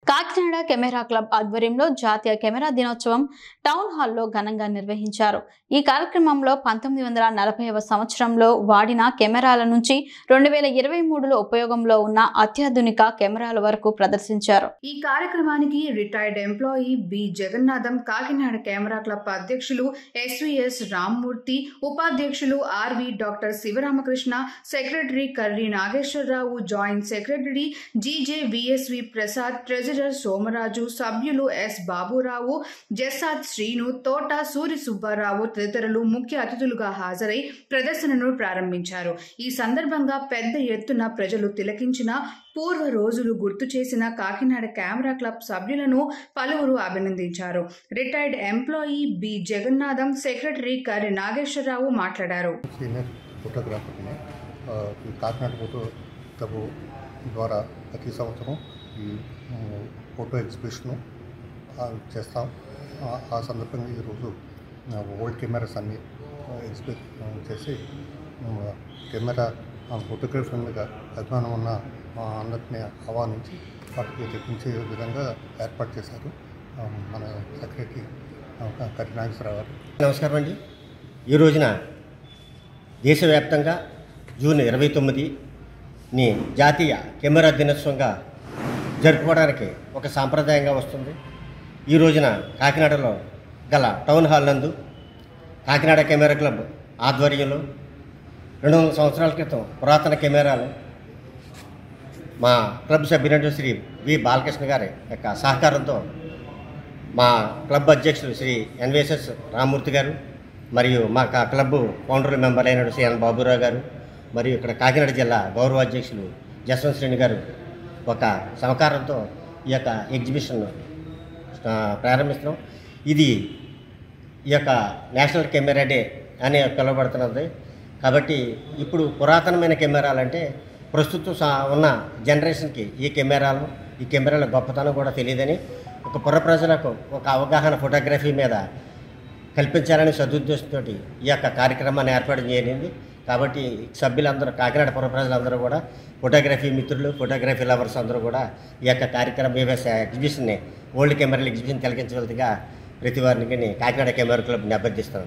Kakinada camera club ఆధ్వర్యంలో జాతీయ camera దినోత్సవం టౌన్ హాల్లో ఘనంగా నిర్వహించారు. ఈ కార్యక్రమంలో 1940వ సంవత్సరంలో వాడిన కెమెరాల నుంచి 2023లో ఉపయోగంలో ఉన్న అత్యాధునిక కెమెరాల వరకు ప్రదర్శించారు. ఈ కార్యక్రమానికి retired employee B Jagannatham, Kakinada camera club అధ్యక్షులు ఎస్విఎస్ రామ్మూర్తి, ఉపాధ్యక్షులు RV doctor Sivaramakrishna, secretary Karri Nageswararao, joint secretary GJ VSV Prasad, treasurer Somaraju, సభ్యులు ఎస్ బాబురావు, జస్సాద్ శ్రీను, తోట సూరి సుబ్బారావు తదితరులు ముఖ్య అతిథులుగా హాజరై ప్రదర్శనను ప్రారంభించారు. ఈ సందర్భంగా పెద్ద ఎత్తున ప్రజలు తిలకించిన పూర్వ రోజులు గుర్తు చేసిన కాకినాడ కెమెరా క్లబ్ సభ్యులను పలువురు అభినందించారు. Retired employee B Jagannatham, secretary Karri Nageswararao మాట్లాడారు. కాకినాడ ఫోటో క్లబ్ ద్వారా ప్రతి సంవత్సరం ఈ ఫోటో ఎగ్జిబిషను చేస్తాం. ఆ సందర్భంగా ఈరోజు ఓల్డ్ కెమెరాస్ అన్నీ ఎగ్జిబిషన్ చేసి కెమెరా ఫోటోగ్రఫీ మీద అభిమానం ఉన్న అందరినీ ఆహ్వానించి వాటికి తెప్పించే విధంగా ఏర్పాటు చేశారు మన సెక్రటరీ కర్రీ నాగేశ్వరరావు గారు. నమస్కారం అండి. ఈ రోజున దేశవ్యాప్తంగా జూన్ 29ని జాతీయ కెమెరా దినోత్సవంగా జరుపుకోవడానికి ఒక సాంప్రదాయంగా వస్తుంది. ఈ రోజున కాకినాడలో గల టౌన్ హాల్ నందు కాకినాడ కెమెరా క్లబ్ ఆధ్వర్యంలో 200 సంవత్సరాల క్రితం పురాతన కెమెరాలు మా క్లబ్ సభ్యుడు శ్రీ వి బాలకృష్ణ గారి యొక్క సహకారంతో మా క్లబ్ అధ్యక్షులు శ్రీ ఎన్విఎస్ఎస్ రామ్మూర్తి గారు మరియు మా క్లబ్ ఫౌండర్ మెంబర్ అయిన శ్రీ ఎన్ బాబురావు గారు మరియు ఇక్కడ కాకినాడ జిల్లా గౌరవ అధ్యక్షులు జస్వంత్ శ్రేణి గారు ఒక సహకారంతో ఈ యొక్క ఎగ్జిబిషన్ ప్రారంభిస్తున్నాం. ఇది ఈ యొక్క నేషనల్ కెమెరా డే అని పిలువబడుతున్నది. కాబట్టి ఇప్పుడు పురాతనమైన కెమెరాలు అంటే ప్రస్తుతం ఉన్న జనరేషన్కి ఈ కెమెరాల గొప్పతనం కూడా తెలియదని ఒక పుర ప్రజలకు ఒక అవగాహన ఫోటోగ్రఫీ మీద కల్పించాలని సదుద్దేశంతో ఈ యొక్క కార్యక్రమాన్ని ఏర్పాటు చేయనింది. కాబట్టి సభ్యులందరూ, కాకినాడ పుర ప్రజలందరూ కూడా, ఫోటోగ్రఫీ మిత్రులు, ఫోటోగ్రఫీ లవర్స్ అందరూ కూడా ఈ యొక్క కార్యక్రమం ఎగ్జిబిషన్ని, ఓల్డ్ కెమెరాల ఎగ్జిబిషన్ తిలకించవలసిగా ప్రతి వారికి కాకినాడ కెమెరా క్లబ్ని అభ్యర్థిస్తున్నాను.